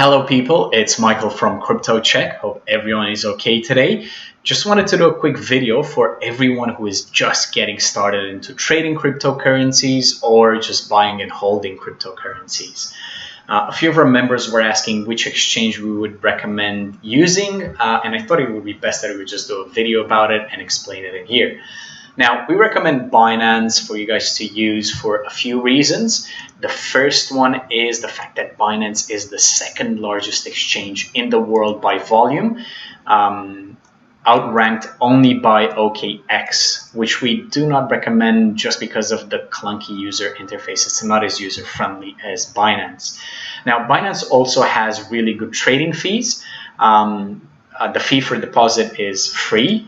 Hello people, it's Michael from Crypto Check. Hope everyone is okay today. Just wanted to do a quick video for everyone who is just getting started into trading cryptocurrencies or just buying and holding cryptocurrencies. A few of our members were asking which exchange we would recommend using, and I thought it would be best that we would just do a video about it and explain it in here. Now, we recommend Binance for you guys to use for a few reasons. The first one is the fact that Binance is the second largest exchange in the world by volume, outranked only by OKX, which we do not recommend just because of the clunky user interface. It's not as user-friendly as Binance. Now, Binance also has really good trading fees. The fee for deposit is free.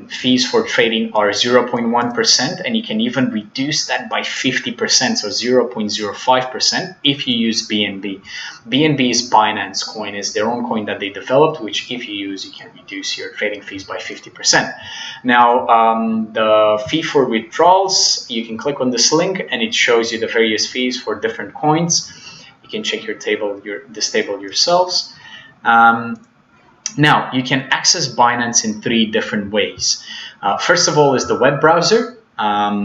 Fees for trading are 0.1%, and you can even reduce that by 50%, so 0.05% if you use BNB. BNB is Binance coin, is their own coin that they developed, which if you use, you can reduce your trading fees by 50%. Now, the fee for withdrawals, you can click on this link and it shows you the various fees for different coins. You can check this table yourselves. Now, you can access Binance in three different ways. First of all is the web browser.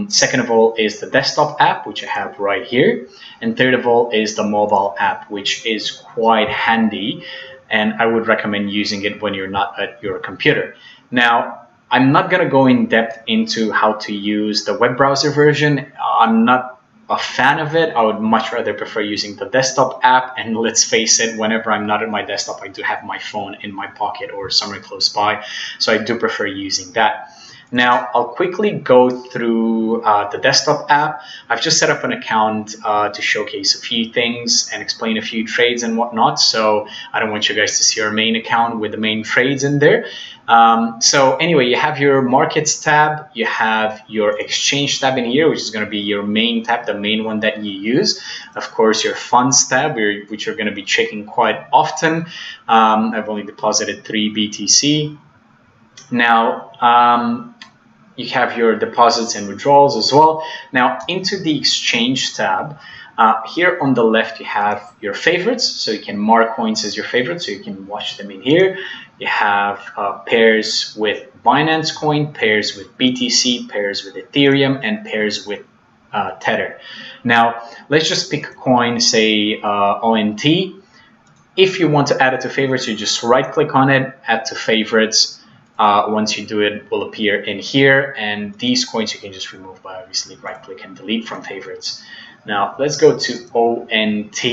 Second of all is the desktop app, which I have right here. And third of all is the mobile app, which is quite handy. And I would recommend using it when you're not at your computer. Now, I'm not going to go in depth into how to use the web browser version. I'm not a fan of it. I would much rather prefer using the desktop app, and let's face it, whenever I'm not at my desktop, I do have my phone in my pocket or somewhere close by, so I do prefer using that. Now, I'll quickly go through the desktop app. I've just set up an account to showcase a few things and explain a few trades and whatnot, so I don't want you guys to see our main account with the main trades in there. So anyway, you have your markets tab, you have your exchange tab in here, which is going to be your main tab, the main one that you use. Of course, your funds tab, which you're going to be checking quite often. I've only deposited 3 BTC. Now, you have your deposits and withdrawals as well. Now, into the exchange tab, here on the left, you have your favorites. So you can mark coins as your favorites, so you can watch them in here. You have pairs with Binance coin, pairs with BTC, pairs with Ethereum, and pairs with Tether. Now, let's just pick a coin, say ONT. If you want to add it to favorites, you just right-click on it, add to favorites. Once you do it, it will appear in here, and these coins you can just remove by obviously right-click and delete from favorites. Now, let's go to ONT.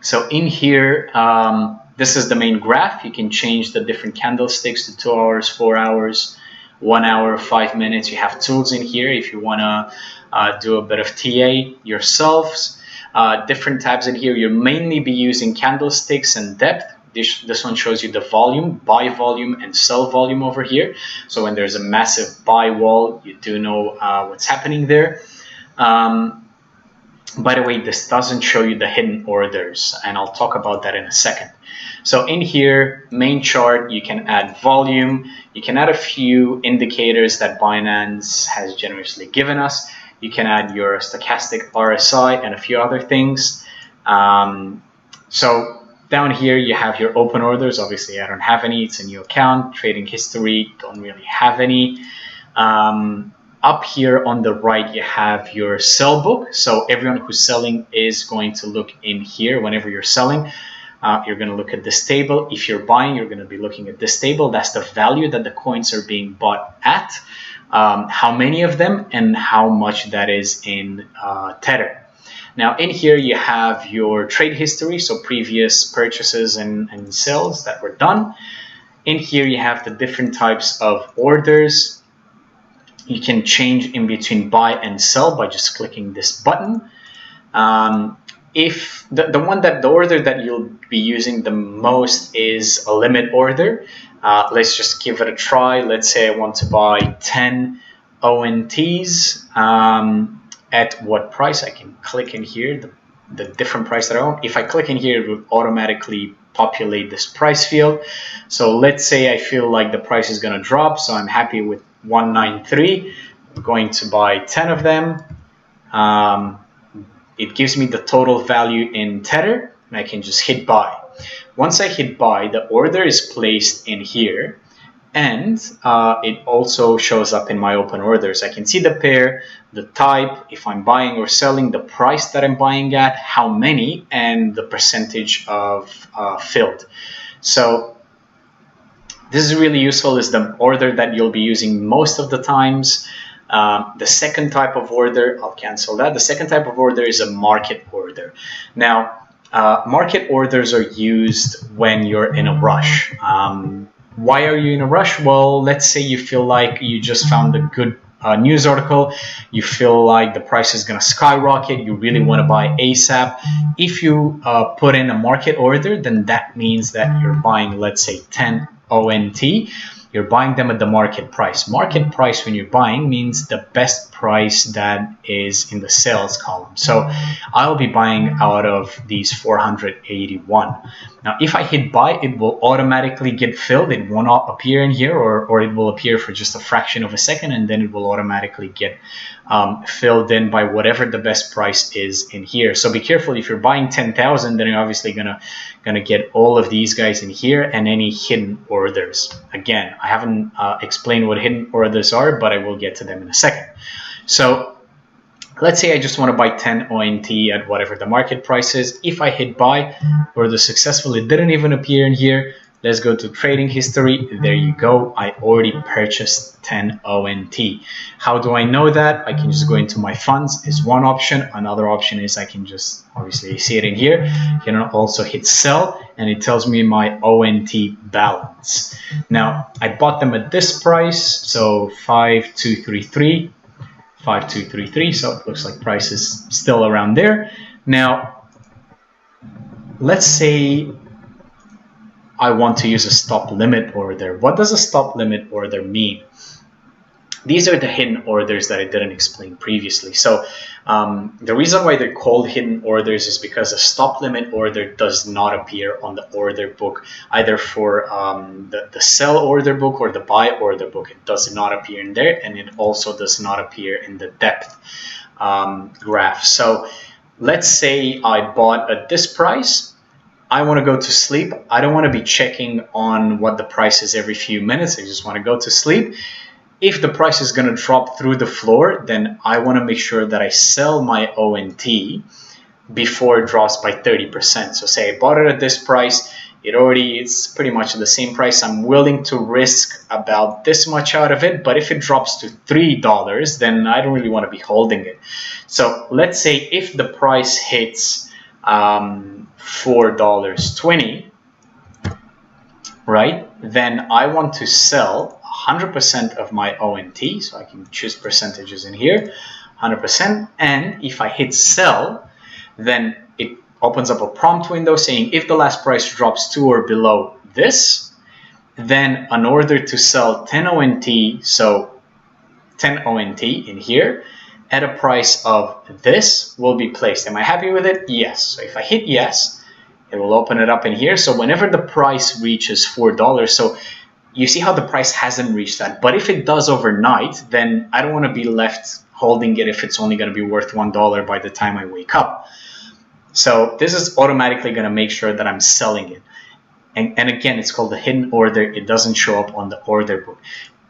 So in here, this is the main graph. You can change the different candlesticks to 2 hours, 4 hours, 1 hour, 5 minutes. You have tools in here if you want to do a bit of TA yourselves. Different tabs in here. You'll mainly be using candlesticks and depth. This one shows you the volume, buy volume and sell volume over here. So when there's a massive buy wall, you do know what's happening there. By the way, this doesn't show you the hidden orders, and I'll talk about that in a second. So in here, main chart, you can add volume. You can add a few indicators that Binance has generously given us. You can add your stochastic RSI and a few other things. So down here, you have your open orders. Obviously, I don't have any. It's a new account. Trading history, don't really have any. Up here on the right, you have your sell book. So everyone who's selling is going to look in here whenever you're selling. You're going to look at this table. If you're buying, you're going to be looking at this table. That's the value that the coins are being bought at, how many of them, and how much that is in Tether. Now, in here, you have your trade history, so previous purchases and sales that were done. In here, you have the different types of orders. You can change in between buy and sell by just clicking this button. If the order that you'll be using the most is a limit order, let's just give it a try. Let's say I want to buy 10 ONTs. At what price? I can click in here, the different price that I want. If I click in here, it will automatically populate this price field. So let's say I feel like the price is going to drop, so I'm happy with 193. I'm going to buy 10 of them. It gives me the total value in Tether. and I can just hit buy. Once I hit buy, the order is placed in here, and it also shows up in my open orders. I can see the pair, the type, if I'm buying or selling, the price that I'm buying at, how many, and the percentage of filled. So this is really useful. Is the order that you'll be using most of the times. The second type of order, I'll cancel that. The second type of order is a market order. Now, market orders are used when you're in a rush. Why are you in a rush? Well, let's say you feel like you just found a good news article, you feel like the price is going to skyrocket, you really want to buy ASAP. If you put in a market order, then that means that you're buying, let's say, 10 ONT. You're buying them at the market price. Market price when you're buying means the best price that is in the sales column. So I'll be buying out of these 481. Now, if I hit buy, it will automatically get filled. It will not appear in here, or it will appear for just a fraction of a second, and then it will automatically get filled in by whatever the best price is in here. So be careful. If you're buying 10,000, then you're obviously gonna get all of these guys in here and any hidden orders. Again, I haven't explained what hidden orders are, but I will get to them in a second. So let's say I just want to buy 10 ONT at whatever the market price is. If I hit buy, order successful, it didn't even appear in here. Let's go to trading history. There you go. I already purchased 10 ONT. How do I know that? I can just go into my funds is one option. Another option is I can just, obviously see it in here. You can also hit sell, and it tells me my ONT balance. Now, I bought them at this price, so 5233. 5233, so it looks like price is still around there. Now, let's say I want to use a stop limit order. What does a stop limit order mean? These are the hidden orders that I didn't explain previously. So the reason why they're called hidden orders is because a stop limit order does not appear on the order book, either for the sell order book or the buy order book. It does not appear in there, and it also does not appear in the depth graph. So let's say I bought at this price. I want to go to sleep. I don't want to be checking on what the price is every few minutes. I just want to go to sleep. If the price is going to drop through the floor, then I want to make sure that I sell my ONT before it drops by 30%. So say I bought it at this price, it's pretty much the same price. I'm willing to risk about this much out of it, but if it drops to $3, then I don't really want to be holding it. So let's say if the price hits $4.20, right, then I want to sell 100% of my ONT, so I can choose percentages in here, 100%, and if I hit sell, then it opens up a prompt window saying if the last price drops to or below this, then an order to sell 10 ONT, so 10 ONT in here, at a price of this will be placed. Am I happy with it? Yes. So if I hit yes, it will open it up in here. So whenever the price reaches $4, so you see how the price hasn't reached that, but if it does overnight, then I don't want to be left holding it if it's only going to be worth $1 by the time I wake up. So this is automatically going to make sure that I'm selling it. And again, it's called a hidden order. It doesn't show up on the order book.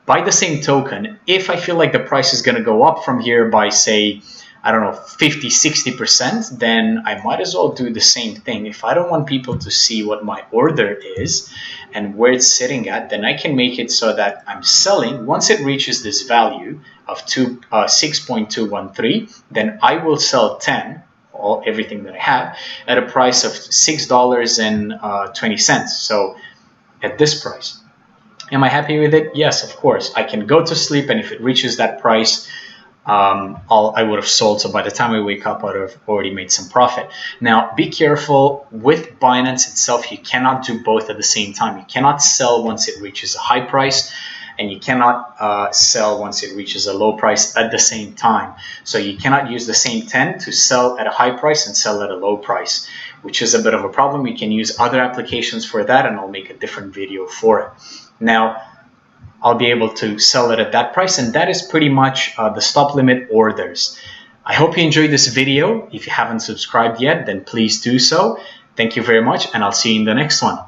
By the same token, if I feel like the price is going to go up from here by, say, I don't know, 50, 60%, then I might as well do the same thing. If I don't want people to see what my order is and where it's sitting at, then I can make it so that I'm selling. Once it reaches this value of 6.213, then I will sell 10, everything that I have, at a price of $6.20. So at this price. Am I happy with it? Yes, of course. I can go to sleep, and if it reaches that price, I would have sold. So by the time I wake up, I would have already made some profit. Now, be careful with Binance itself. You cannot do both at the same time. You cannot sell once it reaches a high price, and you cannot sell once it reaches a low price at the same time. So you cannot use the same 10 to sell at a high price and sell at a low price, which is a bit of a problem. You can use other applications for that, and I'll make a different video for it. Now, I'll be able to sell it at that price, and that is pretty much the stop limit orders. I hope you enjoyed this video. If you haven't subscribed yet, then please do so. Thank you very much, and I'll see you in the next one.